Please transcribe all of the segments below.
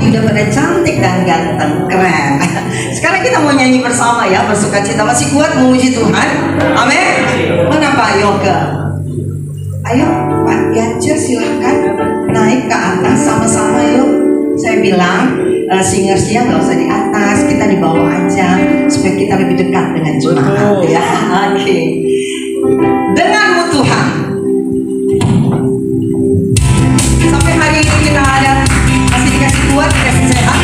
pagi udah pada cantik dan ganteng, keren. Sekarang kita mau nyanyi bersama ya, bersuka cita. Masih kuat memuji Tuhan? Amin. Mana Pak Yoga? Ayo Pak Yace, silahkan naik ke atas sama-sama yuk. Saya bilang singersnya nggak usah di atas, kita di bawah aja supaya kita lebih dekat dengan jemaat ya. Oke. Denganmu Tuhan. Sampai hari ini kita ada masih dikasih kuat, dikasih sehat.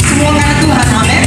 Semua karena Tuhan. Amin.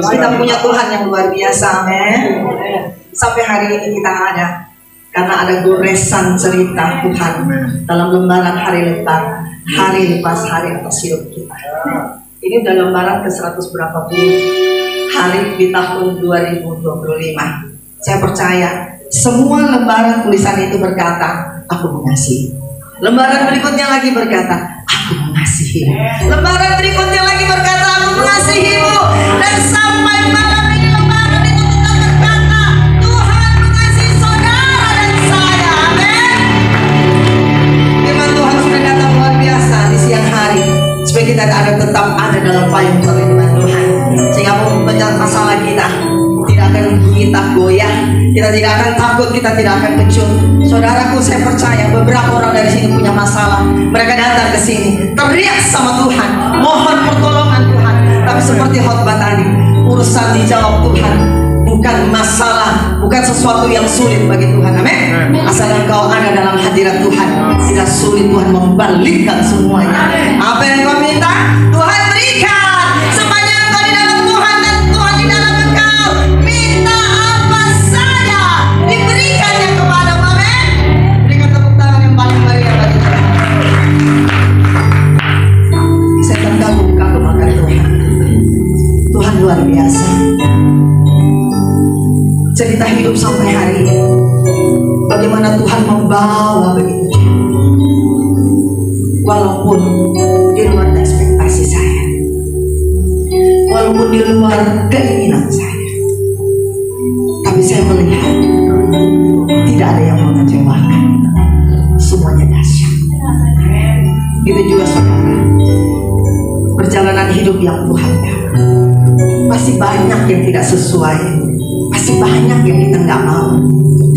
Kita punya Tuhan yang luar biasa, amin. Sampai hari ini kita ada karena ada goresan cerita Tuhan dalam lembaran hari lepas hari atas hidup kita. Ini udah lembaran ke 100 berapa puluh hari di tahun 2025. Saya percaya semua lembaran tulisan itu berkata, aku mengasihi. Lembaran berikutnya lagi berkata, aku mengasihi. Lembaran berikutnya lagi berkata, aku mengasihimu. Dan sampai malam ini lembaran itu tetap berkata, Tuhan mengasihi saudara dan saya. Amin. Firman Tuhan sudah datang luar biasa di siang hari, supaya kita tetap ada dalam payung perlindungan Tuhan, sehingga memecah masalah kita tidak akan kita goyah, kita tidak akan takut, kita tidak akan kecut. Saudaraku, saya percaya beberapa orang dari sini punya masalah. Mereka datang ke sini teriak sama Tuhan, mohon pertolongan Tuhan. Tapi seperti khotbah tadi, urusan dijawab Tuhan. Bukan masalah, bukan sesuatu yang sulit bagi Tuhan. Amin. Asal engkau ada dalam hadirat Tuhan, tidak sulit Tuhan membalikkan semuanya. Apa yang kau minta, Tuhan berikan. Sepanjang engkau di dalam Tuhan dan Tuhan di dalam engkau, minta apa saja diberikannya kepadamu. Amin. Berikan tepuk tangan yang paling meriah bagi Tuhan. Saya kagum-kagumkan Tuhan. Tuhan luar biasa. Cerita hidup sampai hari ini, bagaimana Tuhan membawa begitu jauh, walaupun di luar ekspektasi saya, walaupun di luar keinginan saya, tapi saya melihat tidak ada yang mengecewakan, semuanya dahsyat. Itu juga saudara, perjalanan hidup yang Tuhan tahu, pasti banyak yang tidak sesuai. Masih banyak yang kita nggak mau,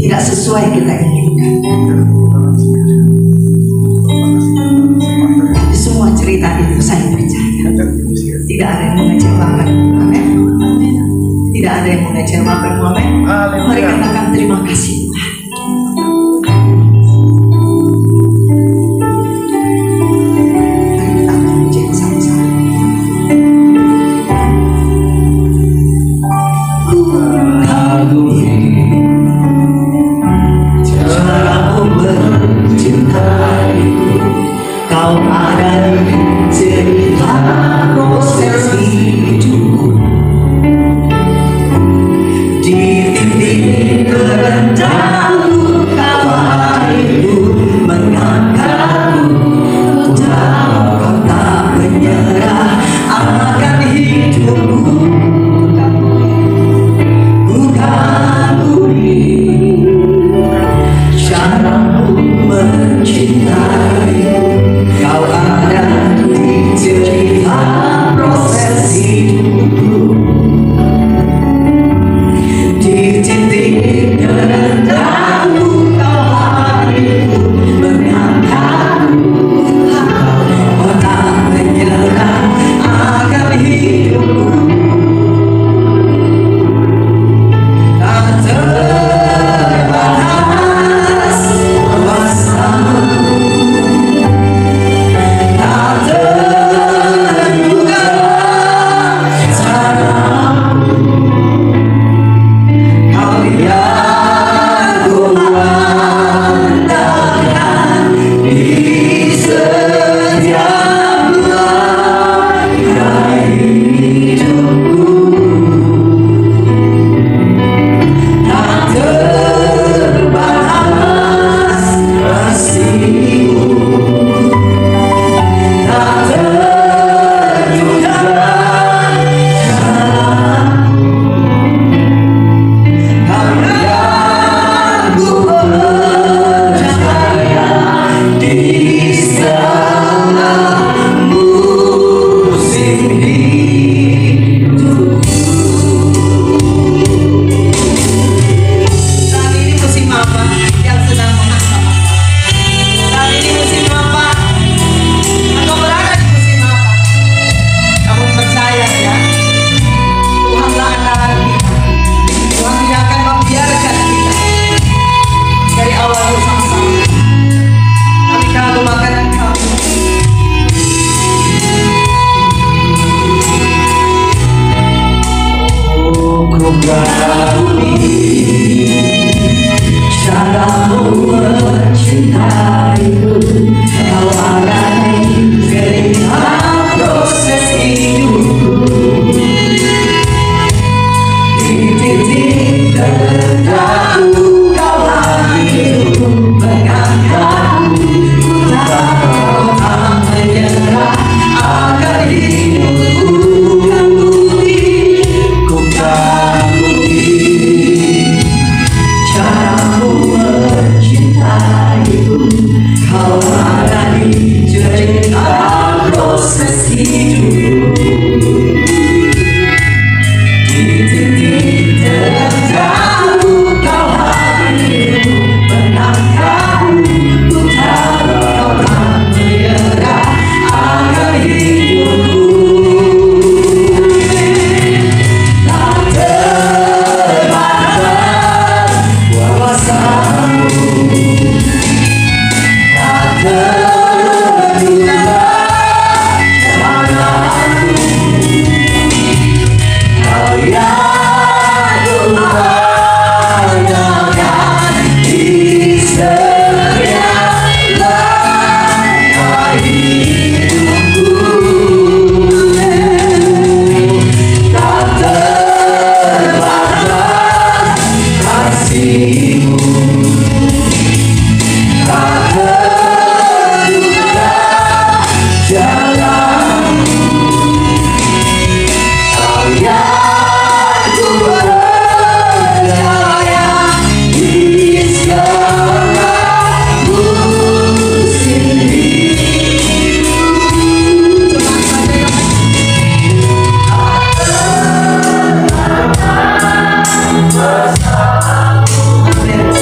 tidak sesuai yang kita inginkan. Tapi semua cerita itu saya percaya tidak ada yang mengecewakan. Amin. Tidak ada yang mengecewakan. Amin. Mari katakan terima kasih Tuhan. Mari kita memuji sama-sama. Caramu mencintaiku, kau ada di cerita proses hidupku, di titik terendah bagiku, kau ada di cerita proses hidup. Di titik terjauh kau hadir, benarkah ku tahu kau tak menyerah akan hidupku. Tak terbatas kuasamu, tak terduga caranya. Kau yang kuandalkan di setiap langkah hidupku. Tak terbatas kasih-Mu, tak terduga jalan-Mu. Kau yang ku percaya di segala musim hidup. Bersamamu.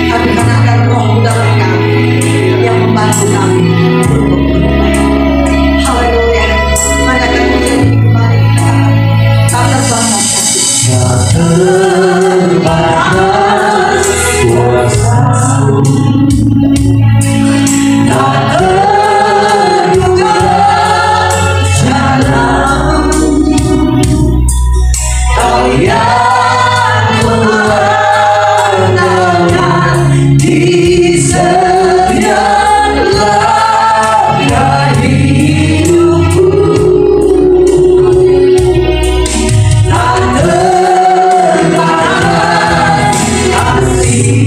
tapi karena ada roh dalam kami yang membantu kami untuk berubah. Haleluya. Mari akan menjadi kembali kita tak terbatas kasih. Tak terbatas kuasa-Mu, tak terduga jalan-Mu, Kau yang mewarnakan di setiap langkah hidupku. Tak terbatas kasih,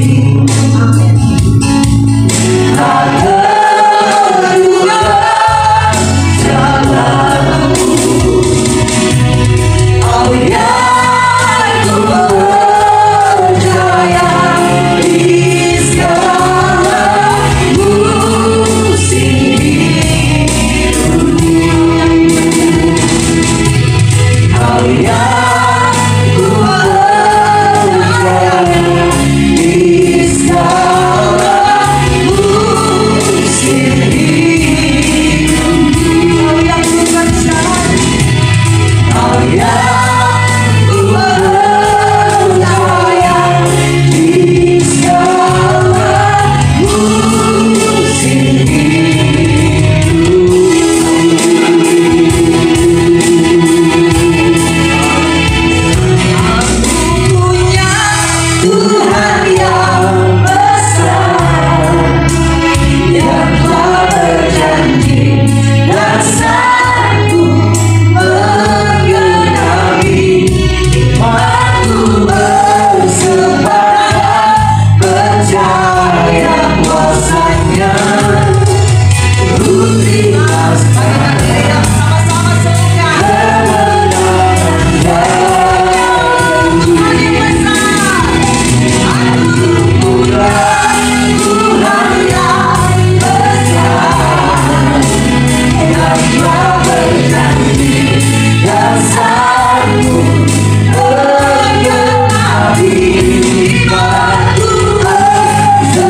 tak terduga jalan-Mu, Kau yang ku percaya di segala musim hidupku. Kau yang ku percaya di segala musim hidupku. Kau yang ku percaya, Kau yang ku percaya di segala musim hidupku. Aku punya Tuhan yang besar, yang telah berjanji dan sanggup menggenapi imanku bersepakat percaya kuasa-Nya. Ku terima sekarang sama-sama semoga kemenangan Tuhan yang besar. Aku punya Tuhan yang besar, yang telah berjanji dan sanggup menggenapi imanku bersepakat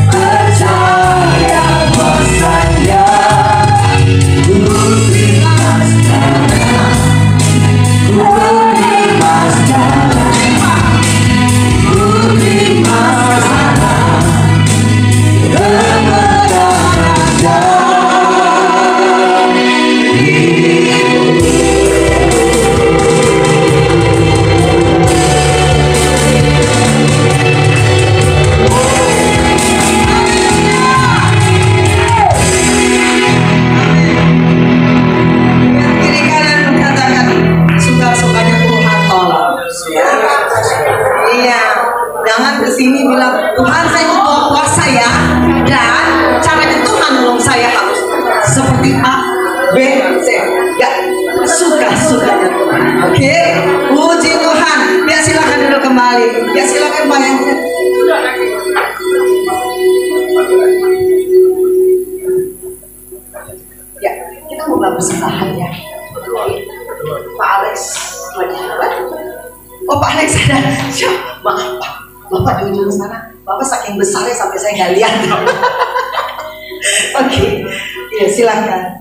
percaya kuasa-Nya. Ku terima sekarang, ku terima sekarang, ku terima sekarang kemenangan dalam hidupku. Kiri kanan katakan, suka-sukanya Tuhan tolong. Ya. Iya, jangan kesini bilang Tuhan saya itu bawa kuasa ya, dan caranya Tuhan nolong saya harus seperti A, B, C. Ya, suka-sukanya Tuhan. Oke, puji Tuhan. Ya silakan dulu kembali. Ya silakan bayangkan. Ya, kita mau bersebelahan ya. Pak Alex lagi jalan. Oh Pak Alex ada. Siap, maaf Pak. Bapak di ujung sana. Bapak saking besarnya sampai saya nggak lihat. Oke, ya silakan.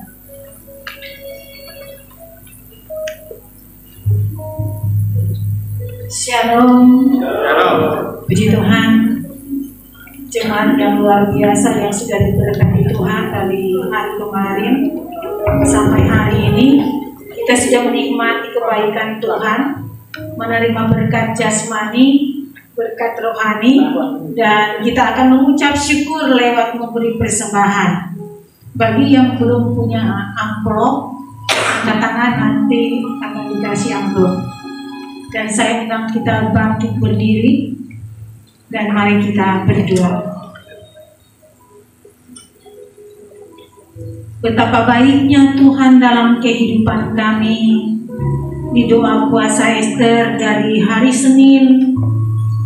Shalom. Puji Tuhan. Jemaat yang luar biasa yang sudah diberkati Tuhan dari hari kemarin sampai hari ini, kita sudah menikmati kebaikan Tuhan, menerima berkat jasmani, berkat rohani, dan kita akan mengucap syukur lewat memberi persembahan. Bagi yang belum punya amplop, angkat tangan, nanti akan dikasih amplop. Dan saya undang kita bangkit berdiri dan mari kita berdoa. Betapa baiknya Tuhan dalam kehidupan kami. Di doa puasa Ester dari hari Senin,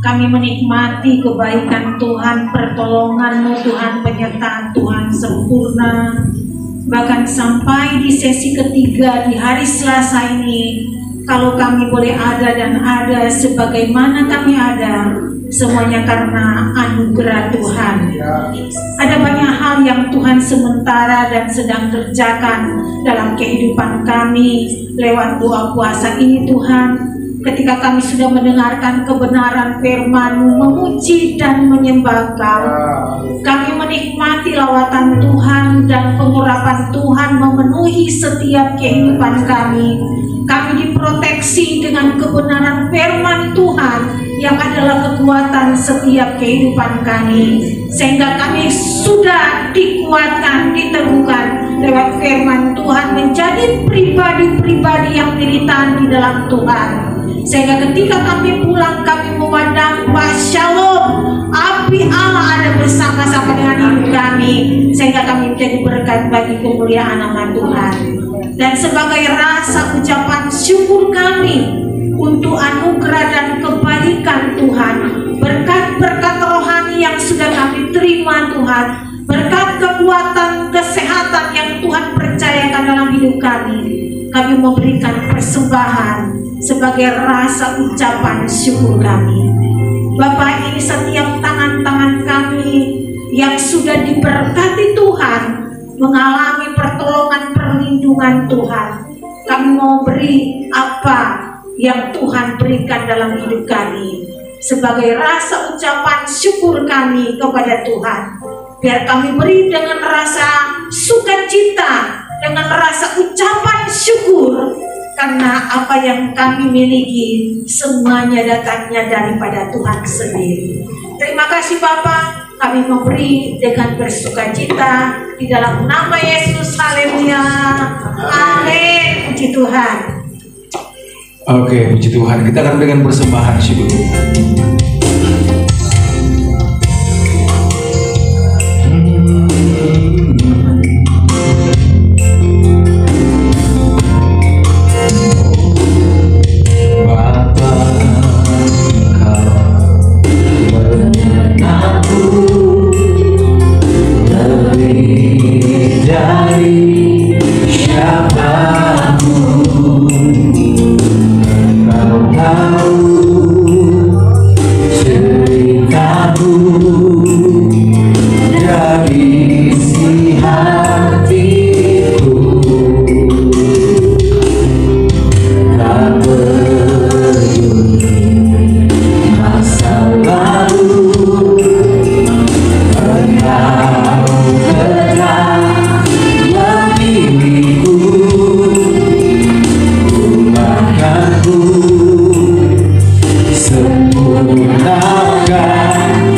kami menikmati kebaikan Tuhan, pertolongan-Mu Tuhan, penyertaan Tuhan sempurna. Bahkan sampai di sesi ketiga di hari Selasa ini, Kalau kami boleh ada dan ada sebagaimana kami ada, semuanya karena anugerah Tuhan. Ada banyak hal yang Tuhan sementara dan sedang kerjakan dalam kehidupan kami lewat doa puasa ini Tuhan. Ketika kami sudah mendengarkan kebenaran firman-Mu, memuji dan menyembah Kau, kami menikmati lawatan Tuhan dan pengurapan Tuhan memenuhi setiap kehidupan kami. Kami diproteksi dengan kebenaran firman Tuhan yang adalah kekuatan setiap kehidupan kami, sehingga kami sudah dikuatkan, diteguhkan lewat firman Tuhan menjadi pribadi-pribadi yang militan di dalam Tuhan. Sehingga ketika kami pulang, kami memandang shalom, api Allah ada bersama-sama dengan hidup kami, sehingga kami menjadi berkat bagi kemuliaan nama Tuhan. Dan sebagai rasa ucapan syukur kami untuk anugerah dan kebaikan Tuhan, berkat-berkat rohani yang sudah kami terima Tuhan, berkat kekuatan kesehatan yang Tuhan percayakan dalam hidup kami memberikan persembahan sebagai rasa ucapan syukur kami. Bapak, ini setiap tangan-tangan kami yang sudah diberkati Tuhan, mengalami pertolongan perlindungan Tuhan. Kami mau beri apa yang Tuhan berikan dalam hidup kami sebagai rasa ucapan syukur kami kepada Tuhan. Biar kami beri dengan rasa sukacita, dengan rasa ucapan syukur, karena apa yang kami miliki semuanya datangnya daripada Tuhan sendiri. Terima kasih Bapa, kami memberi dengan bersukacita di dalam nama Yesus. Haleluya, amin. Puji Tuhan. Oke, puji Tuhan. Kita akan dengan persembahan syukur. Sempurnakan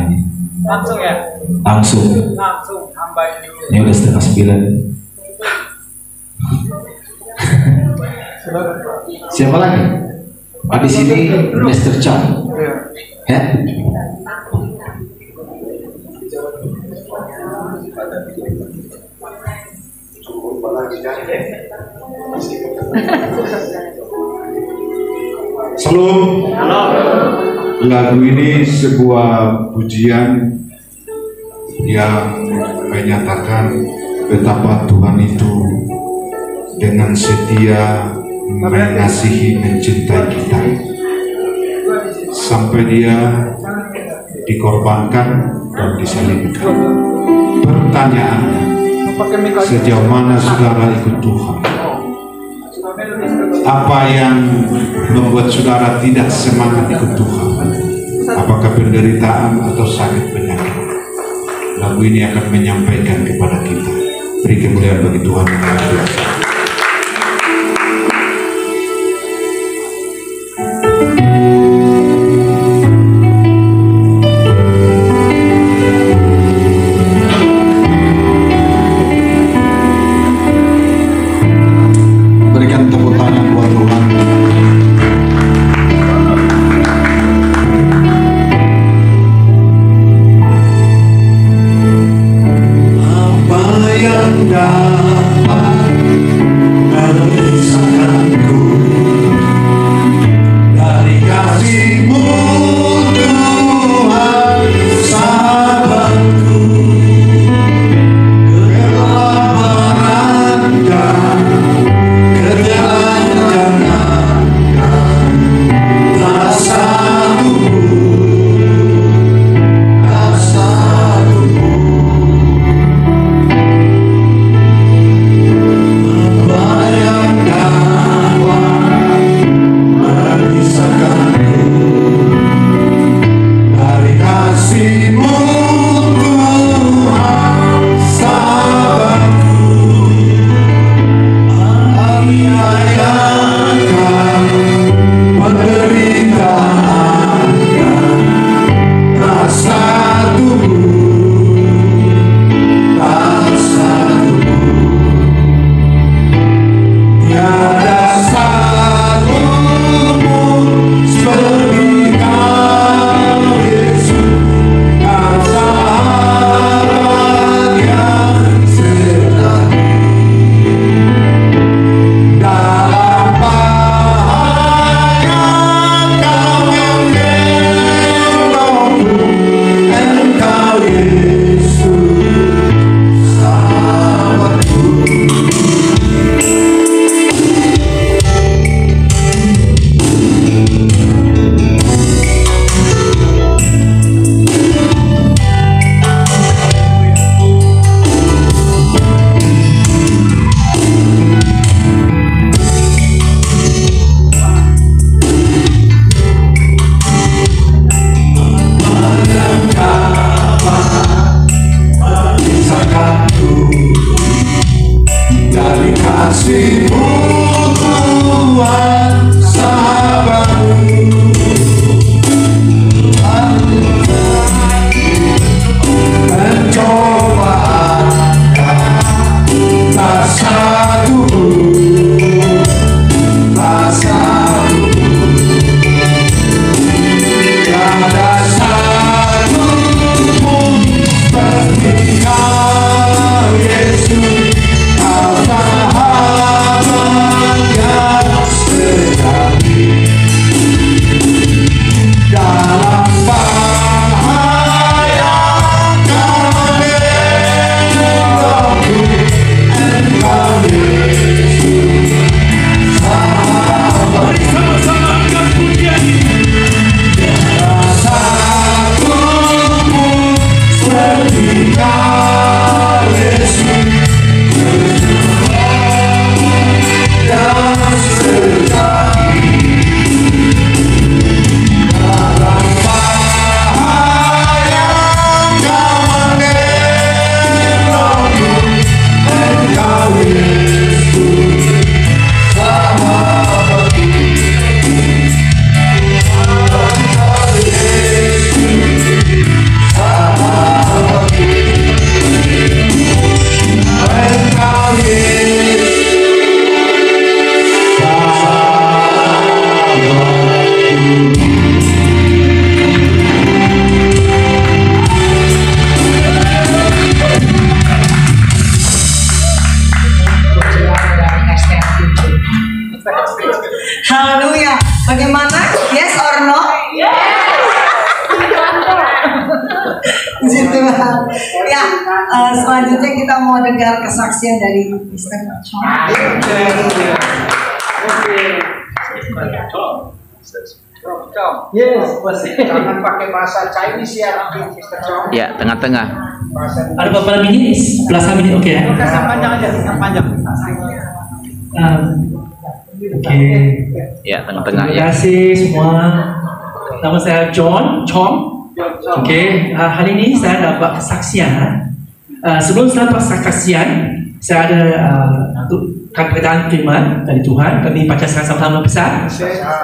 ini? Langsung ya? Langsung. Langsung tambahin dulu. Ini udah 8:30. Siapa lagi? Di sini Mr. Chan. Ya? Shalom. Lagu ini sebuah pujian yang menyatakan betapa Tuhan itu dengan setia mengasihi, mencintai kita sampai Dia dikorbankan dan disalibkan. Pertanyaannya, sejauh mana saudara ikut Tuhan? Apa yang membuat saudara tidak semangat ikut Tuhan? Apakah penderitaan atau sakit penyakit? Lagu ini akan menyampaikan kepada kita. Beri kemuliaan bagi Tuhan yang Maha Kuasa. Puji Tuhan. Ya, selanjutnya kita mau dengar kesaksian dari Mr. Chong. Yes, jangan pakai bahasa Chinese ya, Mr. Chong. Ya, tengah-tengah. Ada beberapa minit, belasan menit, oke ya? Yang panjang aja, yang panjang. Oke. Ya, tengah-tengah Terima ya. kasih semua. Nama saya John Chong. Oke, hari ini saya dapat kesaksian. Sebelum saya dapat kesaksian, saya ada perkataan firman dari Tuhan. Kami baca sama-sama besar.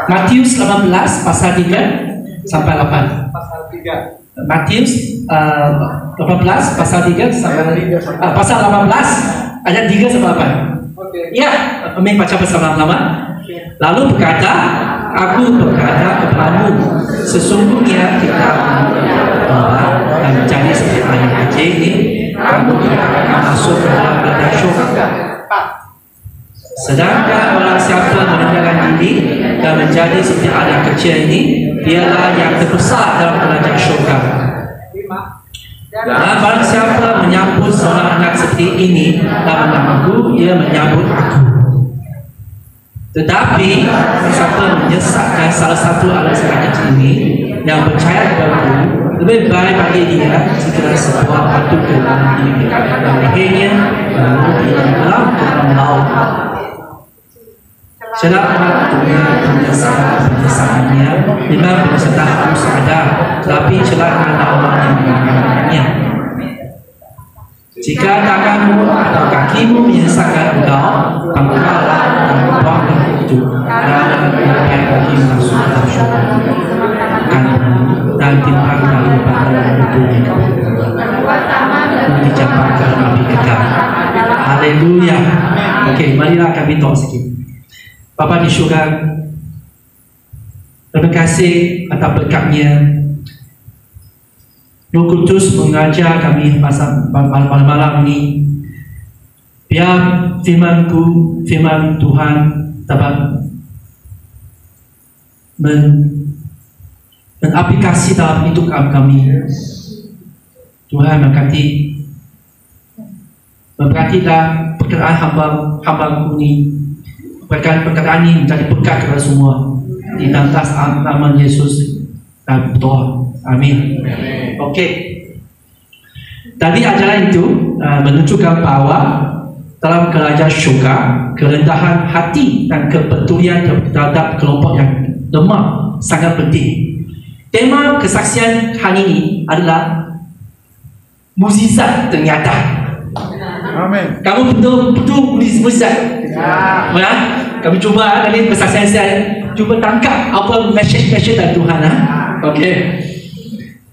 Matius 18 pasal 3 sampai 8. Pasal 3. Matius 18 pasal 3 sampai pasal 18 ayat 3 sampai 8. Ya, kami baca bersama-sama. Lalu berkata, aku berkata kepadamu, sesungguhnya kita dan menjadi seperti anak kecil ini, kamu tidak akan masuk ke dalam kerajaan surga. Sedangkan orang siapa merendahkan diri dan menjadi seperti anak kecil ini, dialah yang terbesar dalam kerajaan surga. Dan barang siapa menyambut seorang anak seperti ini dalam namaku, dia menyambut aku. Tetapi siapa menyesatkan salah satu anak sekecil ini yang percaya kepadaku, lebih baik bagi dia jika sebuah batu ke dalam diri dan lehernya lalu dia dalam laut. Celaklah dunia penyesalannya memang peserta harus ada, tetapi celaklah orang yang melakukannya. Jika tanganmu atau kakimu menyesatkan engkau, angkatlah dan buanglah itu, karena biarkan kaki masuk dalam syurga dan timbang daripada dunia dicampakkan api kekal. Haleluya. Okey, marilah kami doa sikit. Bapa di syurga, terima kasih atas berkat-Nya. Roh Kudus mengajar kami malam ini. Biar firman Tuhan dapat mengaplikasi dalam hidup kami. Tuhan berkati. Berkatilah perkataan hamba-Mu ini. Perkataan ini menjadi berkat kepada semua. Di atas nama Yesus dan berdoa. Amin. Okey. Tadi ajaran itu menunjukkan bahawa dalam kerajaan syurga, kerendahan hati dan kepedulian terhadap kelompok yang lemah sangat penting. Tema kesaksian hari ini adalah mukjizat ternyata. Amin. Kamu betul mukjizat. Ya. Kami cuba kali kesaksian saya cuba tangkap apa message dari Tuhan. Okey.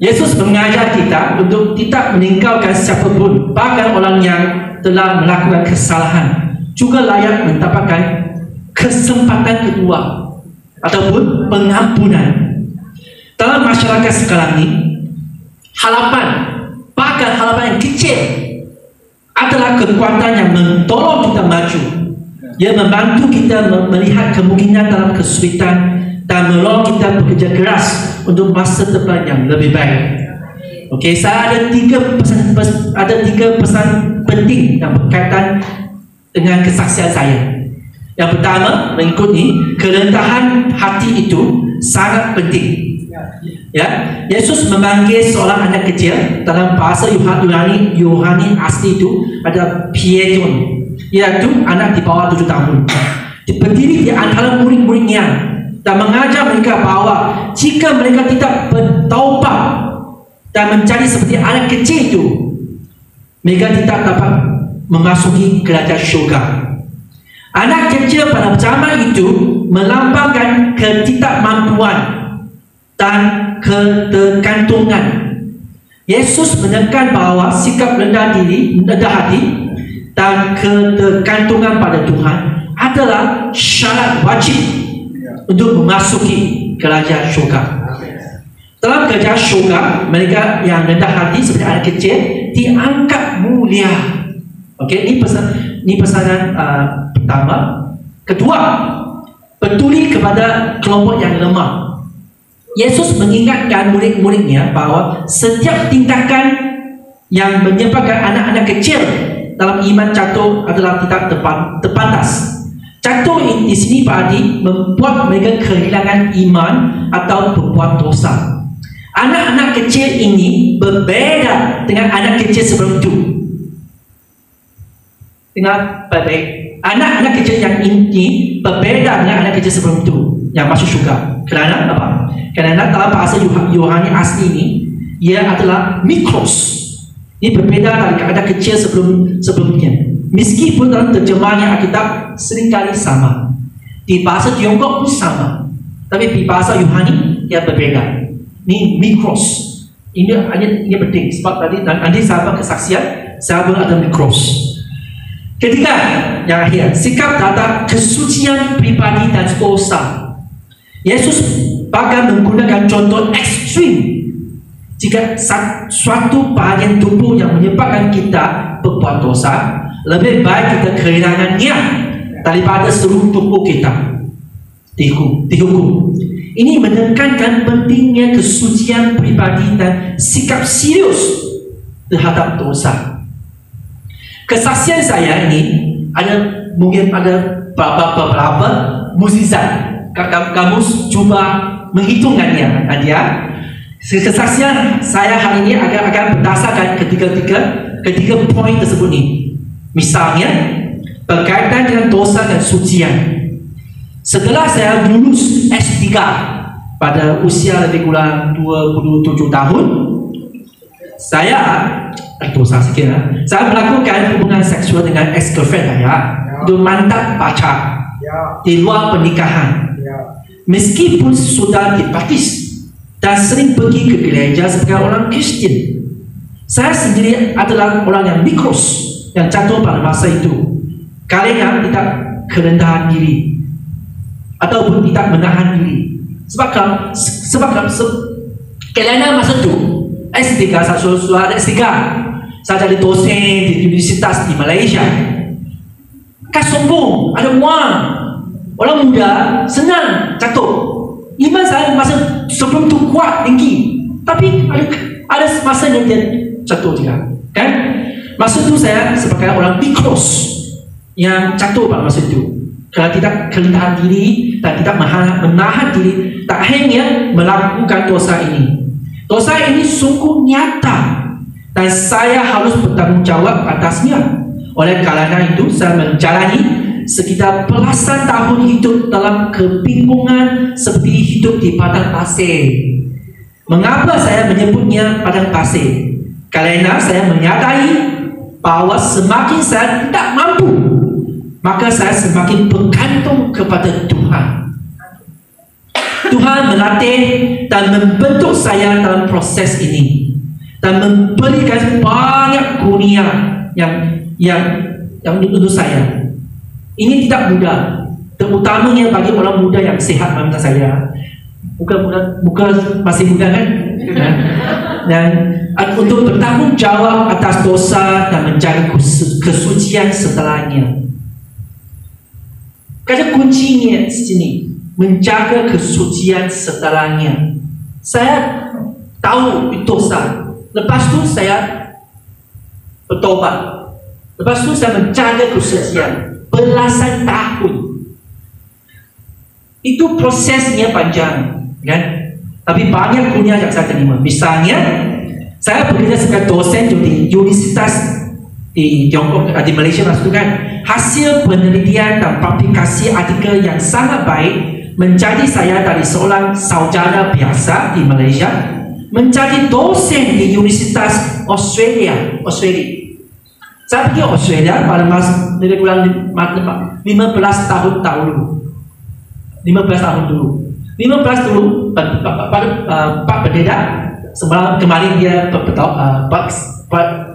Yesus mengajar kita untuk tidak meninggalkan siapapun, bahkan orang yang telah melakukan kesalahan juga layak mendapatkan kesempatan kedua ataupun pengampunan. Dalam masyarakat sekarang ini, harapan, bahkan harapan yang kecil adalah kekuatan yang mendorong kita maju. Ia membantu kita melihat kemungkinan dalam kesulitan dan menolong kita bekerja keras untuk masa depan yang lebih baik. Okey, saya ada tiga pesan penting yang berkaitan dengan kesaksian saya. Yang pertama, mengikuti kerendahan hati itu sangat penting. Ya, Yesus memanggil seorang anak kecil dalam bahasa Yunani asli itu ada Pietron, iaitu anak di bawah 7 tahun. Berdiri di antara murid-muridnya dan mengajar mereka bahawa jika mereka tidak bertaubat dan menjadi seperti anak kecil itu, mereka tidak dapat memasuki kerajaan syurga. Anak kecil pada zaman itu melambangkan ketidakmampuan dan ketergantungan. Yesus menekan bahawa sikap rendah hati dan ketergantungan pada Tuhan adalah syarat wajib untuk memasuki kerajaan syurga. Dalam kerajaan syurga, mereka yang rendah hati seperti anak kecil diangkat mulia. Okey, ini pesanan pertama. Kedua, peduli kepada kelompok yang lemah. Yesus mengingatkan murid-muridnya bahwa setiap tindakan yang menyebabkan anak-anak kecil dalam iman jatuh adalah tidak terbatas. Jatuh di sini berarti membuat mereka kehilangan iman atau berbuat dosa. Anak-anak kecil ini berbeda dengan anak kecil sebelum itu. Dengar baik-baik. Anak-anak kecil yang ini berbeda dengan anak kecil sebelum itu yang masuk syurga. Kerana apa? Kerana dalam bahasa Yunani asli ini, ia adalah mikros. Ini berbeda dari anak kecil sebelumnya. Meskipun dalam terjemahannya Alkitab seringkali sama, di bahasa Tiongkok pun sama, tapi di bahasa Yunani ia berbeda. Ini mikros. Ini penting sebab tadi nanti sahabat kesaksian, sahabat ada mikros. Ketiga, yang akhir, sikap terhadap kesucian pribadi dan dosa. Yesus bahkan menggunakan contoh ekstrim. Jika suatu bahagian tubuh yang menyebabkan kita berbuat dosa, lebih baik kita kehilangannya daripada seluruh tubuh kita dihukum. Ini menekankan pentingnya kesucian pribadi dan sikap serius terhadap dosa. Kesaksian saya ini mungkin ada beberapa mukjizat. Kamu cuba menghitungkannya, dia. Kesaksian saya hari ini akan berdasarkan ketiga poin tersebut ini. Misalnya berkaitan dengan dosa dan sucian. Setelah saya lulus S3 pada usia lebih kurang 27 tahun, saya melakukan hubungan seksual dengan ex-girlfriend saya, itu mantan pacar di luar pernikahan. Meskipun sudah dibaptis dan sering pergi ke gereja sebagai orang Kristen, saya sendiri adalah orang yang mikros yang jatuh pada masa itu karena tidak kerendahan diri ataupun tidak menahan diri. Kerana masa itu S3 saya sudah S3, saya jadi dosen di universitas di Malaysia. Kan sombong, ada uang, orang muda senang jatuh. Iman saya masa sebelum itu kuat tinggi, tapi ada masa yang dia jatuh juga, kan? Masa itu saya sebagai orang mikros yang jatuh pada masa itu, kalau tidak kerendahan diri dan tidak menahan diri, tak hanya melakukan dosa ini. Dosa ini sungguh nyata dan saya harus bertanggung jawab atasnya. Oleh karena itu saya menjalani sekitar belasan tahun hidup dalam kebingungan seperti hidup di padang pasir. Mengapa saya menyebutnya padang pasir? Karena saya menyadari bahwa semakin saya tidak mampu, maka saya semakin bergantung kepada Tuhan. Tuhan melatih dan membentuk saya dalam proses ini dan memberikan banyak kurnia yang untuk saya. Ini tidak mudah, terutamanya bagi orang muda yang sehat macam saya. Bukan masih muda kan? Dan untuk bertanggung jawab atas dosa dan menjaga kesucian setelahnya. Kata kuncinya di sini, menjaga kesucian setelahnya. Saya tahu itu dosa. Lepas itu saya bertobat. Lepas itu saya menjaga kesucian belasan tahun. Itu prosesnya panjang, kan? Tapi banyak kurnia yang saya terima. Misalnya, saya bekerja sebagai dosen di universitas di Tiongkok, di Malaysia maksud kan. Hasil penelitian dan publikasi artikel yang sangat baik menjadi saya dari seorang sarjana biasa di Malaysia menjadi dosen di Universitas Australia. Saya pergi Australia pada masa lebih kurang 15 tahun dulu. 15 dulu Pak Pendeta semalam kemarin dia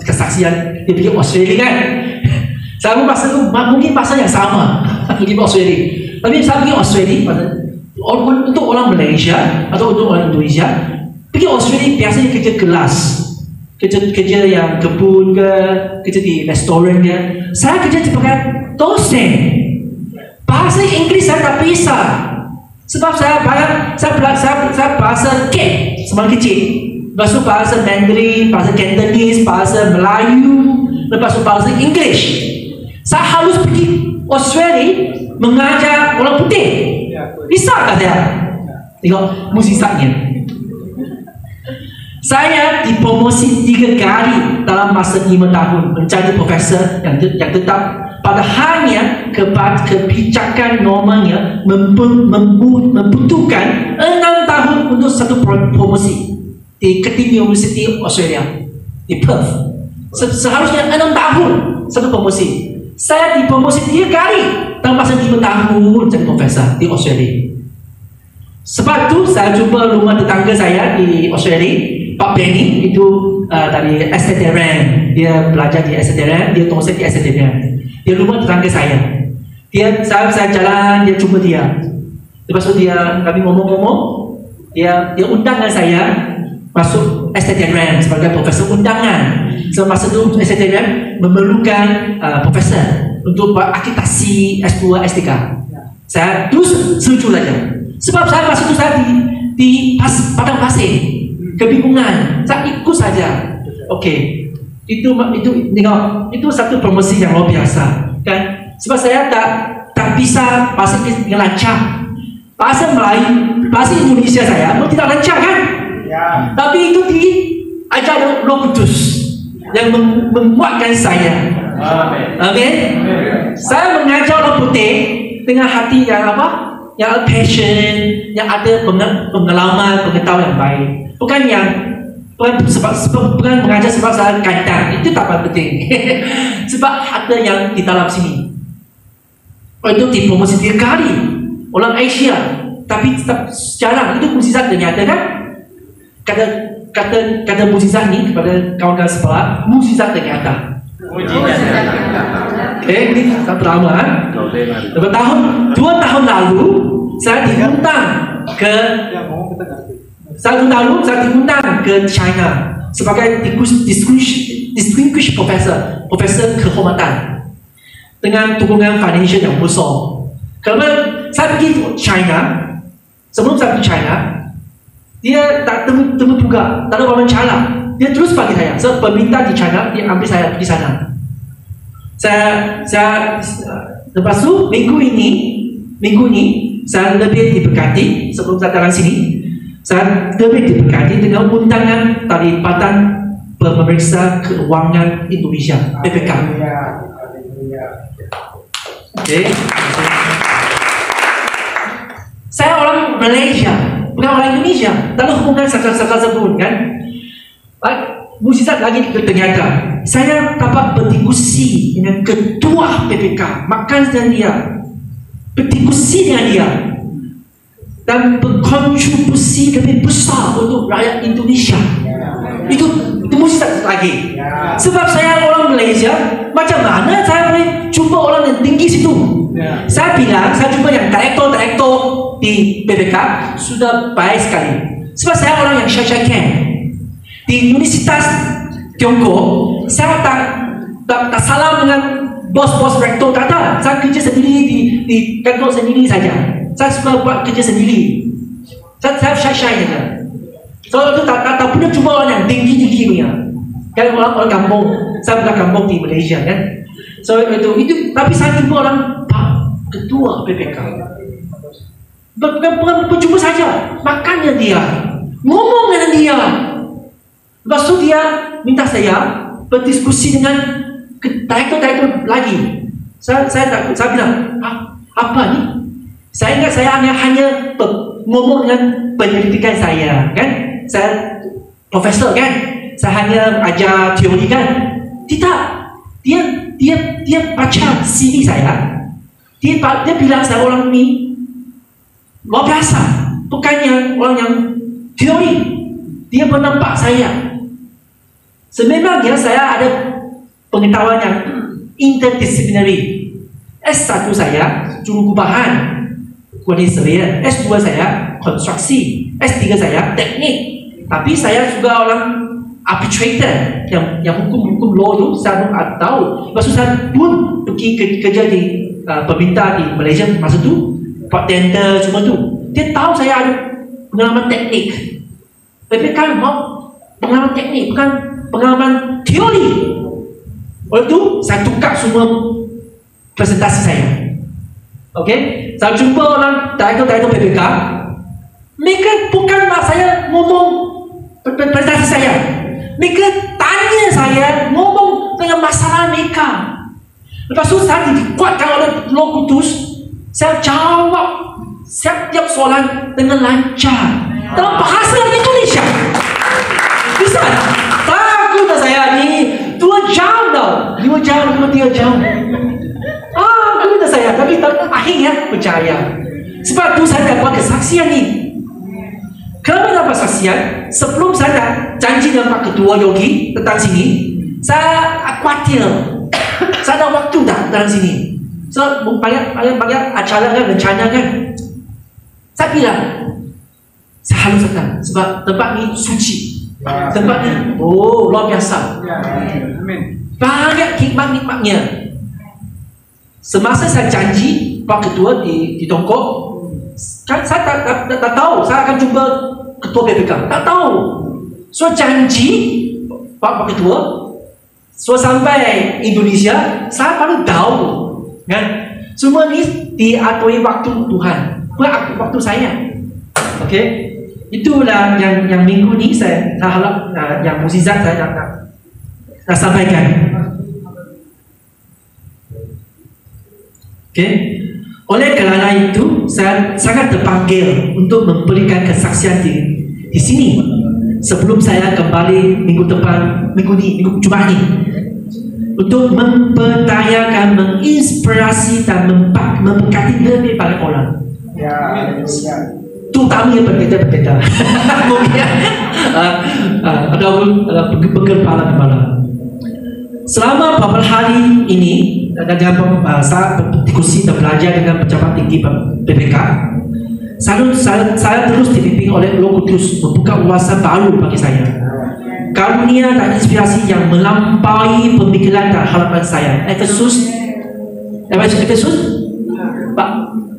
kesaksian dia pergi Australia kan. Saya masa itu mungkin masa yang sama pergi Australia. Tapi saya pergi Australia untuk orang Malaysia atau untuk orang Indonesia pergi Australia biasanya kerja kelas. Kerja yang kebun ke, kerja di restoran ke. Saya kerja sebagai dosen. Bahasa Inggeris saya tak bisa. Sebab saya bahasa K semakin kecil. Lepas tu bahasa Mandarin, bahasa Cantonese, bahasa Melayu, lepas tu bahasa English. Saya harus pergi Australia mengajar orang putih. Bisa tak saya? Tengok mukjizatnya. Saya dipromosi 3 kali dalam masa 5 tahun menjadi profesor yang tetap. Padahalnya kebijakan normalnya membutuhkan 6 tahun untuk satu promosi di Keting University Australia di Perth. Seharusnya 6 tahun satu promosi. Saya dipromosi 3 kali dalam masa 5 tahun jadi profesor di Australia. Sebab tu saya jumpa rumah tetangga saya di Australia, Pak Benny, itu dari STTRN. Dia belajar di STTRN, dia dosen di STTRN. Dia rumah tetangga saya. Saya jalan, dia jumpa dia. Lepas tu kami ngomong-ngomong, dia undang saya masuk STTRN sebagai profesor undangan. Semasa itu STTRN memerlukan profesor untuk akreditasi S2, S3. Saya terus setuju saja. Sebab saya masa itu saya di padang pasir, kebingungan. Saya ikut saja. Okey. Itu tengok, itu satu promosi yang luar biasa, kan? Sebab saya tak bisa bahasa Inggeris dengan lancar. Bahasa Melayu, bahasa Indonesia saya pun tidak lancar, kan? Ya. Tapi itu diajar Roh Kudus yang menguatkan saya. Okey? Saya mengajar orang putih dengan hati yang apa? Yang passion, yang ada pengalaman, pengetahuan yang baik. Bukan mengajar sebab saya kaitan. Itu tak penting. Sebab ada yang di dalam sini. Itu dipromosi 3 kali orang Asia. Tapi jarang. Itu mukjizat ternyata, kan? Kata mukjizat ni kepada kawan-kawan sekolah, mukjizat ternyata. Ini tak lama. 2 tahun lalu saya diundang ke China sebagai distinguished profesor kehormatan dengan dukungan financial yang besar. Kerana saya pergi China, sebelum saya pergi China, dia tak temu juga, tak ada wawancara. Dia terus bagi saya. So pemerintah di China dia ambil saya pergi sana. Saya lepas tu minggu ini saya lebih diberkati. Sebelum saya datang sini, saya lebih diberkati dengan undangan dari Badan Pemeriksa Keuangan Indonesia (BPK). Okay. Saya orang Malaysia, bukan orang Indonesia. Tak ada hubungan sakal-sakal sebut, kan? Mukjizat lagi ternyata saya dapat berdiskusi dengan ketua PPK, makan dengan dia, berdiskusi dengan dia, dan berkontribusi lebih besar untuk rakyat Indonesia. Itu mukjizat lagi. Sebab saya orang Malaysia, macam mana saya boleh jumpa orang yang tinggi situ? Saya bilang, saya jumpa yang direktor di PPK sudah baik sekali. Sebab saya orang yang shy di Universitas Tiongkok, saya tak salam dengan bos rektor, tak ada. Saya kerja sendiri di kantor sendiri saja. Saya suka buat kerja sendiri. Saya shy saja. So itu tak pernah jumpa orang yang tinggi punya. Kan orang kampung. Saya bukan kampung di Malaysia, kan. So itu tapi saya jumpa orang ketua PPK. Bukan berjumpa saja, makan dengan dia, ngomong dengan dia. Lepas tu dia minta saya berdiskusi dengan direktur lagi. Saya bilang, apa ni? Saya ingat saya hanya ngomong dengan penyelidikan saya, kan? Saya profesor, kan? Saya hanya ajar teori, kan? Tidak. Dia baca CV saya. Dia bilang saya orang ni luar biasa, bukannya orang yang teori. Dia menampak saya. Sebenarnya saya ada pengetahuan yang interdisciplinary. S1 saya jurugubahan kualiti surveyor, S2 saya konstruksi, S3 saya teknik. Tapi saya juga orang arbitrator yang hukum law itu saya pun tahu. Lepas itu saya pun pergi kerja di pemerintah di Malaysia masa itu, buat tender semua tu. dia tahu saya ada pengalaman teknik. PPK mau pengalaman teknik, bukan pengalaman teori. Oleh itu, saya tukar semua presentasi saya. Okey, saya jumpa orang director PPK. Mereka bukan nak saya ngomong presentasi saya. Mereka tanya saya ngomong dengan masalah mereka. Lepas tu saya dikuatkan oleh Roh Kudus. Saya jawab setiap soalan dengan lancar dalam bahasa Indonesia. Bisa? Takut saya ni 2 jam tau, 5 jam, 3 jam. Takut saya, tapi akhirnya percaya. Sebab tu saya dapat kesaksian ni. Kenapa dapat kesaksian? Sebelum saya nak janji dengan Pak Ketua Yogi tentang sini, saya khawatir. Saya ada waktu dah dalam sini. So banyak acara kan, rencana kan. Saya bilang, saya harus datang sebab tempat ni suci. Tempat ni, luar biasa. Banyak hikmat-hikmatnya. Semasa saya janji Pak Ketua di Tongkok, kan saya tak tahu saya akan jumpa Ketua PPK. Tak tahu. So janji Pak Ketua. So sampai Indonesia, saya baru tahu, kan? Semua ni diatur waktu Tuhan, bukan waktu saya. Okey, itulah yang minggu ni saya harap yang mukjizat saya nak sampaikan. Okey, oleh kerana itu saya sangat terpanggil untuk memberikan kesaksian di sini. Sebelum saya kembali minggu depan, minggu Jumaat ni, untuk memperdayakan, menginspirasi dan memberkati lebih banyak orang. Terutama pendeta-pendeta. Mungkin ada penggembala. Selama beberapa hari ini, dengan saya berdiskusi dan belajar dengan pejabat tinggi PPK, saya terus dibimbing oleh Roh Kudus membuka wawasan baru bagi saya. Karunia dan inspirasi yang melampaui pemikiran dan harapan saya. Efesus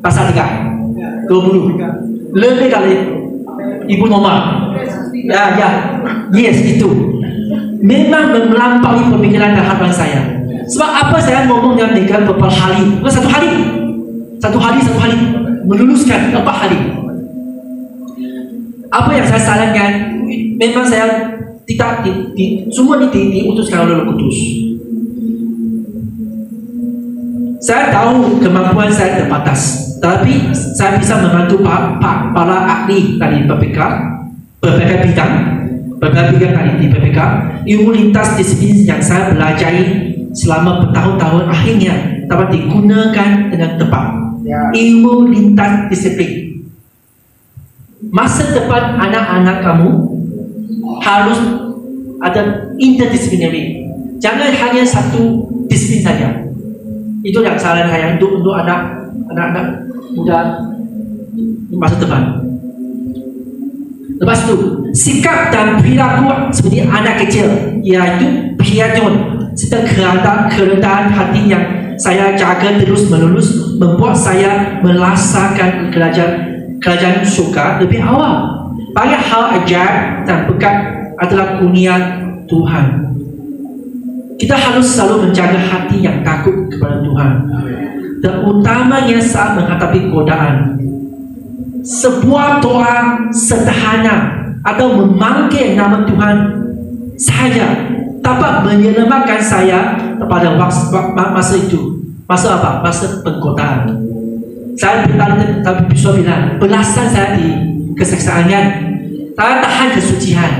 pasal 3 20 lebih kali ibu normal. Yes, itu memang melampaui pemikiran dan harapan saya. Sebab apa saya ngomong dengan mereka beberapa hari, bukan satu hari meluluskan 4 hari. Apa yang saya sarankan, memang saya tidak semua ini diutuskan oleh Roh Kudus. Saya tahu kemampuan saya terbatas, tapi saya bisa membantu para ahli dari PPK, berbagai bidang dari di PPK. Ilmu lintas disiplin yang saya pelajari selama bertahun-tahun akhirnya dapat digunakan dengan tepat. Ilmu lintas disiplin. Masa depan anak-anak kamu harus ada interdisciplinary. Jangan hanya satu disiplin saja. Itu yang saran saya untuk anak-anak muda masa depan. Lepas itu, sikap dan perilaku seperti anak kecil, iaitu piajon serta kerendahan hati yang saya jaga terus-menerus membuat saya merasakan kerajaan syurga lebih awal. Banyak hal ajaib dan berkat adalah kurnia Tuhan. Kita harus selalu menjaga hati yang takut kepada Tuhan, terutamanya saat menghadapi godaan. Sebuah doa sederhana atau memanggil nama Tuhan saja dapat menyelamatkan saya pada masa itu. Masa apa? Masa penggodaan. Saya bisa bilang belasan saya di kesaksian, saya tahan kesucian.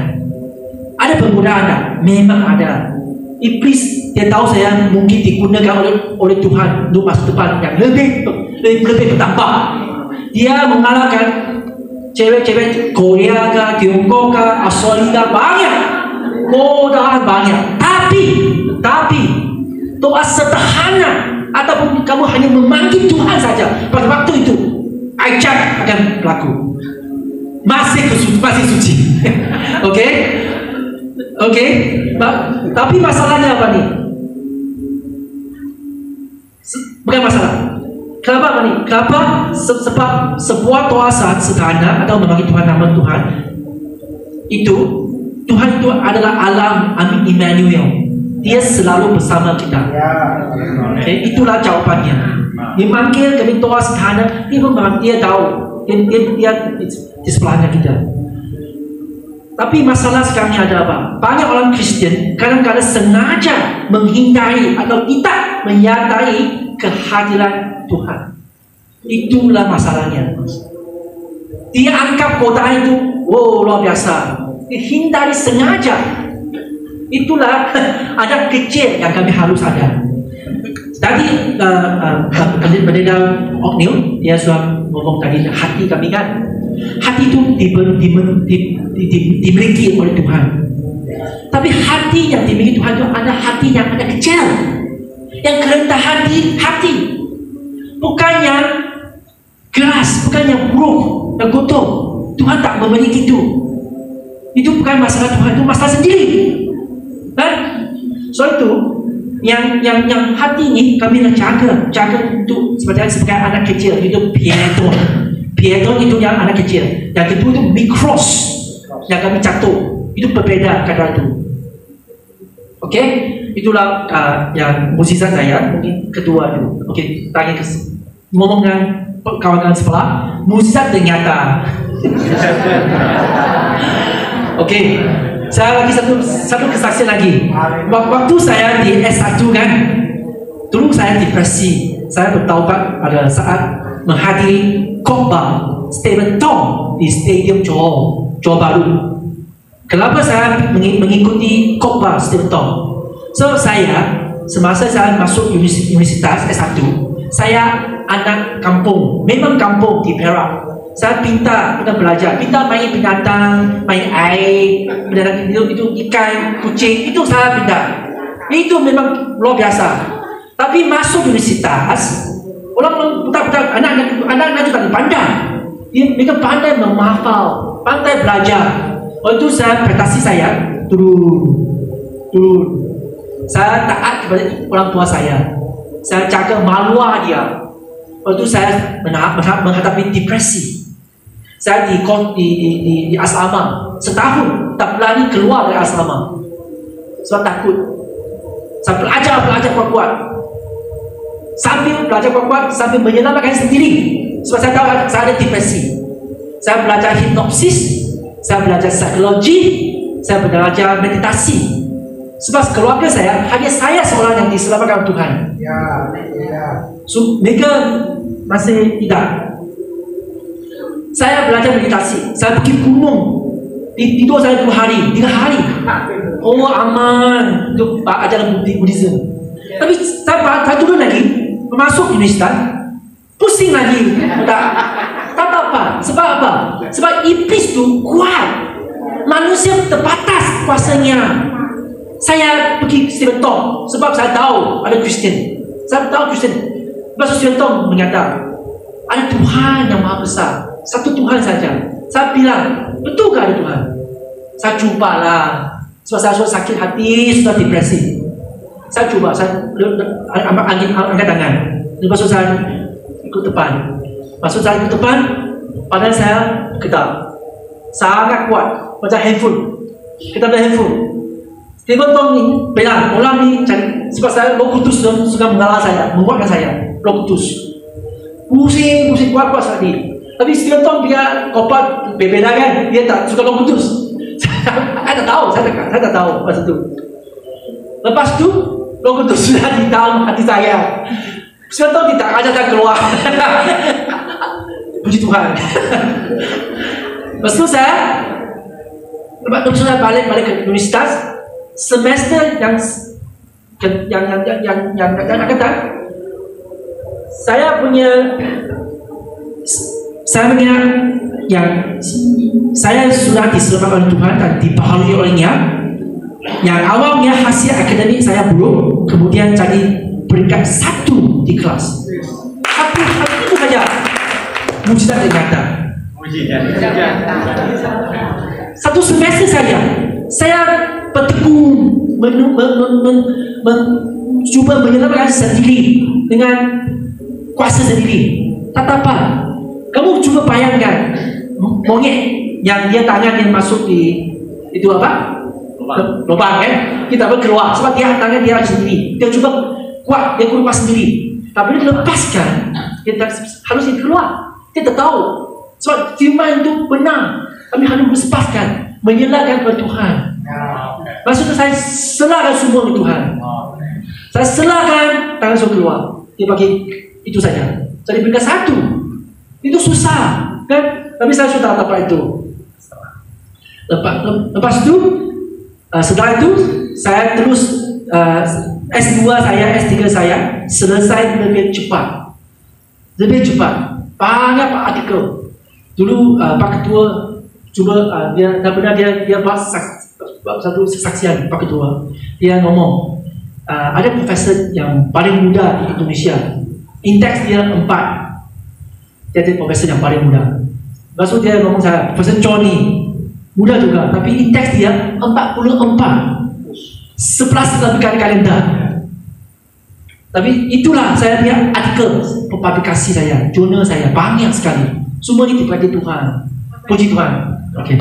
Ada penggodaan tak? Memang ada. Iblis dia tahu saya mungkin digunakan oleh Tuhan untuk masa depan yang lebih bertambah. Dia mengalahkan cewek-cewek Korea ke, Tiongkok ke, Australia banyak, godaan banyak. Tapi doa sederhana ataupun kamu hanya memanggil Tuhan saja pada waktu itu, ajaib akan berlaku. Masih suci. Okey. Tapi masalahnya apa ni? Bukan masalah. Kenapa Kenapa ni? Kenapa? Sebab sebuah doa sederhana atau memanggil Tuhan nama Tuhan itu, Tuhan itu adalah alam Immanuel. Dia selalu bersama kita. Okay? Itulah jawapannya. Dia manggil kami doa sederhana, dia tahu, dia di sebelahnya kita. Tapi masalah sekarang ni ada apa? Banyak orang Kristian kadang-kadang sengaja menghindari atau tidak menyadari kehadiran Tuhan. Itulah masalahnya. Dia anggap kota itu, wow, luar biasa. Dihindari sengaja. Itulah ada kecil yang kami harus ada. Tadi pendeta Oknil dia sudah ngomong tadi hati kami kan. Hati itu dimiliki oleh Tuhan. Tapi hati yang dimiliki Tuhan itu ada hati yang ada kecil, yang kerendah hati, bukan yang keras, bukan yang buruk, yang kotor. Tuhan tak memiliki itu. Itu bukan masalah Tuhan, itu masalah sendiri. Kan? So itu yang hati ini kami nak jaga untuk sebagai anak kecil. Itu Pietro itu yang anak kecil. Yang kedua itu mikros yang kami jatuh. Itu berbeda kata itu. Okey, itulah yang mukjizat saya. Mungkin kedua itu. Okey, tanya ngomong dengan kawan-kawan sebelah. Mukjizat dan nyata. Okey, saya lagi satu kesaksian lagi. Waktu saya di S1 kan, dulu saya depresi. Saya bertaubat pada saat menghadiri khotbah Stephen Tong di Stadium Johor Bahru. Kenapa saya mengikuti khotbah Stephen Tong? So semasa saya masuk universitas S1, saya anak kampung, memang kampung di Perak. Saya pintar belajar, pintar main binatang, main air, binatang itu ikan, kucing, itu saya pintar. Itu memang luar biasa. Tapi masuk universitas, orang anak-anak itu tak pandai. Mereka pandai menghafal, pandai belajar. Waktu itu saya prestasi saya turun. Saya taat kepada orang tua saya. Saya jaga maluah dia. Waktu itu saya menghadapi depresi. Saya di asrama setahun, tak berani keluar dari asrama. Sebab takut. Saya belajar kuat-kuat. Sambil belajar kuat-kuat, sambil menyelamatkan sendiri. Sebab saya tahu saya ada depresi. Saya belajar hipnosis, saya belajar psikologi, saya belajar meditasi. Sebab keluarga saya, hanya saya seorang yang diselamatkan Tuhan. So, mereka masih tidak. Saya belajar meditasi. Saya pergi gunung. Tidur saya 2 hari, 3 hari. Oh, aman. Itu ajaran Buddhism. Tapi saya turun lagi, masuk universitas, pusing lagi. Tak apa. Sebab apa? Sebab iblis tu kuat. Manusia terbatas kuasanya. Saya pergi Stephen Tong sebab saya tahu ada Kristian. Saya tahu Kristian. Sebab Stephen Tong menyatakan ada Tuhan yang Maha Besar. Satu Tuhan saja. Saya bilang, betul ke ada Tuhan? Saya cubalah. Sebab saya sudah sakit hati, sudah depresi. Saya cuba, saya angkat tangan. Lepas itu saya ikut depan. Maksud saya ikut depan, badan saya ketat. Sangat kuat, macam handphone. Kita ada handphone. Stephen Tong ni bilang, orang ni cari. Sebab saya Roh Kudus suka mengalah saya, menguatkan saya. Roh Kudus. Pusing kuat-kuat sekali. Tapi Stephen Tong dia kopat berbeda kan, dia tak suka Roh Kudus. Saya tak tahu, saya tak tahu masa itu. Lepas tu Roh Kudus sudah di dalam hati saya. Stephen Tong tidak ajak saya keluar. Puji Tuhan. Lepas tu saya balik ke universitas. Semester yang akan datang, saya punya yang saya sudah diselamatkan oleh Tuhan dan dibaharui olehnya. Yang awalnya hasil akademik saya buruk, kemudian jadi peringkat 1 di kelas. Satu saja mujizat yang nyata. Satu semester saja saya bertekun mencoba menyelamatkan sendiri dengan kuasa sendiri. tatapan. Kamu coba bayangkan monyet yang dia tangan yang masuk di itu apa? Lubang kan? Kita keluar sebab dia tangan dia sendiri. Dia coba kuat, dia keluar sendiri. Tapi dia lepaskan, dia harus keluar. Dia tak tahu. Sebab firman itu benar. Kami harus lepaskan, menyerahkan kepada Tuhan. Maksudnya saya serahkan semua ke Tuhan. Saya serahkan, tangan saya keluar. Dia bagi itu saja. Saya berikan satu. Itu susah, kan? Tapi saya sudah dapat itu. Lepas itu, setelah itu saya terus S2 saya, S3 saya selesai lebih cepat. Banyak artikel. Dulu Pak Ketua cuba dia buat satu saksian Pak Ketua. Dia ngomong ada profesor yang paling muda di Indonesia. Indeks dia 4. Dia adalah profesor yang paling muda. Maksud dia ngomong saya, Profesor Johnny muda juga, tapi indeks dia 44. 11 lebih kali kalender. Tapi itulah saya lihat artikel publikasi saya, jurnal saya banyak sekali. Semua ini diberkati Tuhan. Puji Tuhan. Oke.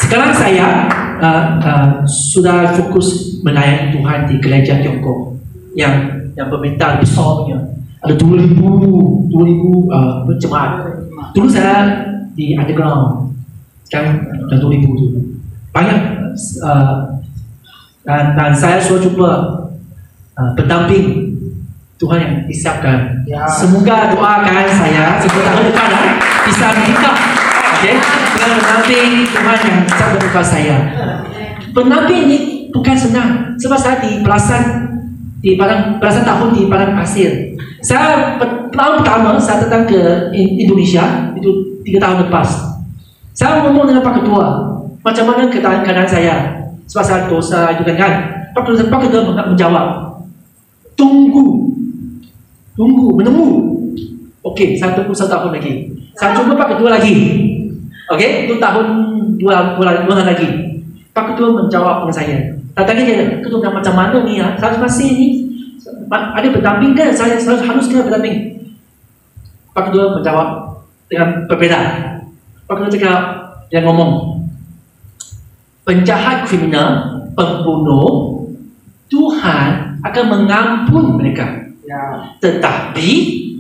Sekarang saya sudah fokus melayani Tuhan di gereja Tiongkok yang pemerintah besar punya. Ada 2,000 jemaat. Dulu saya di underground, sekarang ada 2,000 tu. Banyak dan saya sudah coba pendamping Tuhan yang disiapkan. Semoga doakan saya semoga tahun depan bisa menikah. Okay? Dengan pendamping Tuhan yang sangat berdoa saya. Pendamping ini bukan senang. Sebab saya di belasan tahun di Padang Pasir. Saya tahun pertama saya datang ke Indonesia itu 3 tahun lepas. Saya ngomong dengan Pak Ketua, macam mana keadaan saya? Sebab saya dosa itu kan. Pak Ketua menjawab, tunggu, menunggu. Okey, saya tunggu 1 tahun lagi. Saya coba Pak Ketua lagi. Okey, itu tahun 2 bulan lagi. Pak Ketua menjawab dengan saya. Tanya dia, Ketua macam mana ni ya? Saya masih ni ada pendamping ke? Saya harus kena pendamping. Pak Ketua menjawab dengan berbeza. Pak Ketua cakap, dia ngomong, penjahat kriminal, pembunuh, Tuhan akan mengampun mereka. Tetapi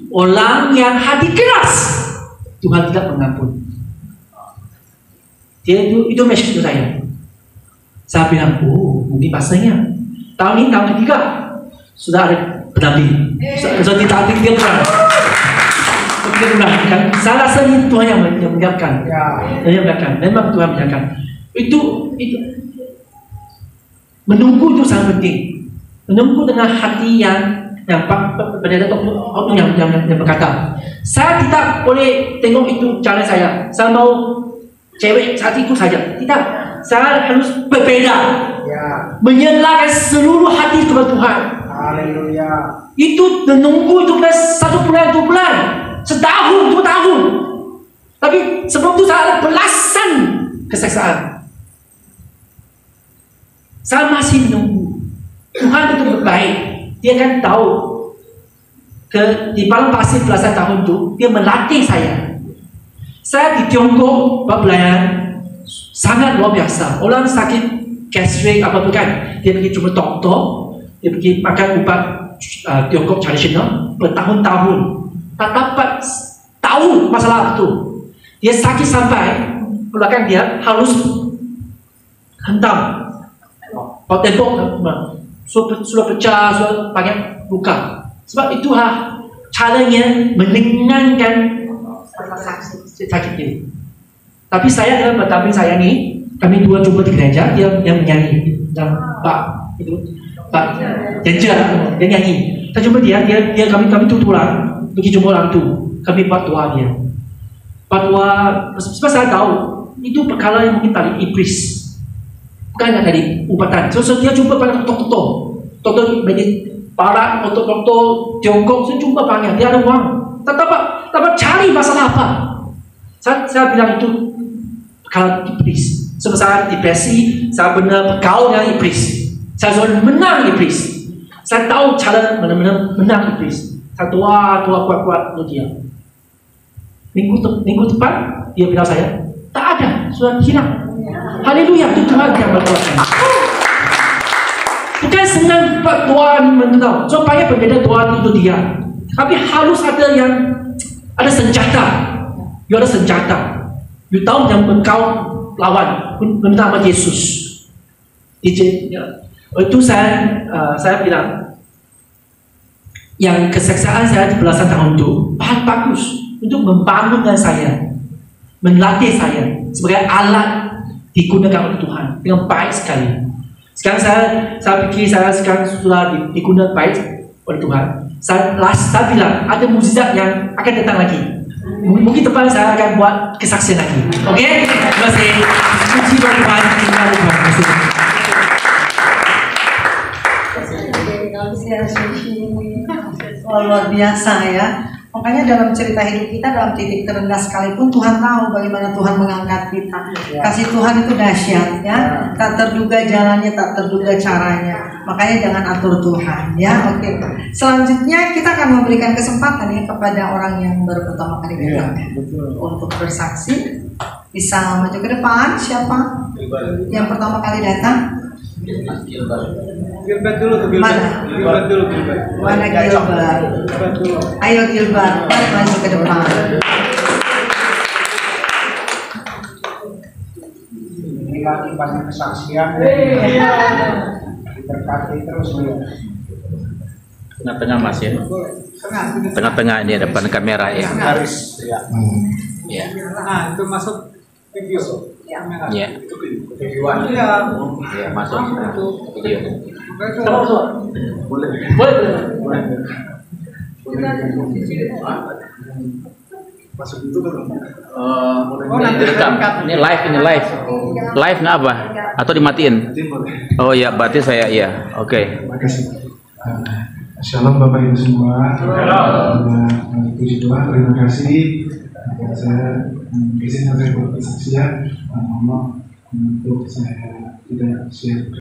orang yang hati keras, Tuhan tidak mengampun. Itu message saya. Saya bilang, ini masanya. Tahun ini tahun ketiga sudah ada pendamping. Sudah ditampil dia bukan. Saya rasa ini Tuhan yang menyiapkan. Memang Tuhan menyiapkan. Itu menunggu itu sangat penting. Menunggu dengan hati yang pendeta yang berkata, saya tidak boleh tengok itu cara saya. Saya mau cewek saat itu saja. Tidak. Saya harus berbeda. Menyerahkan seluruh hati kepada Tuhan. Haleluya. Itu menunggu itu bukan 1 bulan, 2 bulan, setahun, 2 tahun. Tapi sebelum itu saya ada belasan kesaksian. Saya masih menunggu. Tuhan itu baik. Dia kan tahu di Padang Pasir belasan tahun itu dia melatih saya. Saya di Tiongkok pelayanan sangat luar biasa. Orang sakit gastrik apa bukan, dia pergi cuma doktor, dia pergi makan ubat Tiongkok tradisional bertahun-tahun, tak dapat tahu masalah itu. Dia sakit sampai belakang dia harus hentam. Kalau tembok sudah pecah, sudah banyak luka. Sebab itu caranya meringankan sakit ini. Tapi saya dalam pendamping saya ni, kami dua jumpa di gereja, dia menyanyi dan Pak Jenja, dia nyanyi. Kita jumpa dia kami tutup orang, pergi jumpa orang tu, kami buat doa dia. Buat doa, sebab saya tahu itu perkara yang mungkin tadi iblis, bukan tadi ubatan. So dia jumpa pada doktor medis barat, doktor Tiongkok, saya jumpa banyak, dia ada uang, tak dapat cari masalah apa. Saya bilang itu perkara iblis. Sebab saya depresi, saya benar bergaul dengan iblis. Saya sudah menang iblis. Saya tahu cara benar-benar menang iblis. Saya tua kuat-kuat untuk dia. Minggu depan dia bilang saya, tak ada, sudah hilang. Haleluya, itu Tuhan yang berkuasa. Bukan senang buat doa mendengar. Supaya pendeta doa untuk dia. Tapi harus ada senjata. You ada senjata. You tahu yang engkau lawan bernama Yesus. Itu saya bilang, yang kesaksian saya di belasan tahun itu bagus untuk membangunkan saya, melatih saya sebagai alat digunakan oleh Tuhan dengan baik sekali. Sekarang saya pikir saya sekarang sudah digunakan baik oleh Tuhan. Saya bilang ada mukjizat yang akan datang lagi. Mungkin depan saya akan buat kesaksian lagi. Oke? Terima kasih. Puji Tuhan. Oh, luar biasa ya. Makanya dalam cerita hidup kita, dalam titik terendah sekalipun Tuhan tahu bagaimana Tuhan mengangkat kita. Kasih Tuhan itu dahsyat ya. Tak terduga jalannya, tak terduga caranya. Makanya jangan atur Tuhan ya. Oke. Selanjutnya kita akan memberikan kesempatan ya kepada orang yang baru pertama kali datang untuk bersaksi. Bisa maju ke depan. Siapa yang pertama kali datang? Gilbert dulu. Mana? Gilbert dulu. Mana Gilbert? Ayo Gilbert, mari masuk ke depan. Ini lagi banyak kesaksian. Berkati terus ya. Tengah-tengah Mas ya. Tengah-tengah ini depan kamera ya. Garis ya. Ya. Nah, itu masuk video. Ya. Videoan. Iya. Ya, masuk video. Boleh. Masuk itu kan. Ini direkam. Ini live. Live nggak apa? Atau dimatiin? Oh ya, berarti saya iya. Oke. Terima kasih. Shalom Bapak Ibu semua. Puji Tuhan, terima kasih. Saya izinkan saya berkesaksian. Mohon maaf untuk saya tidak share.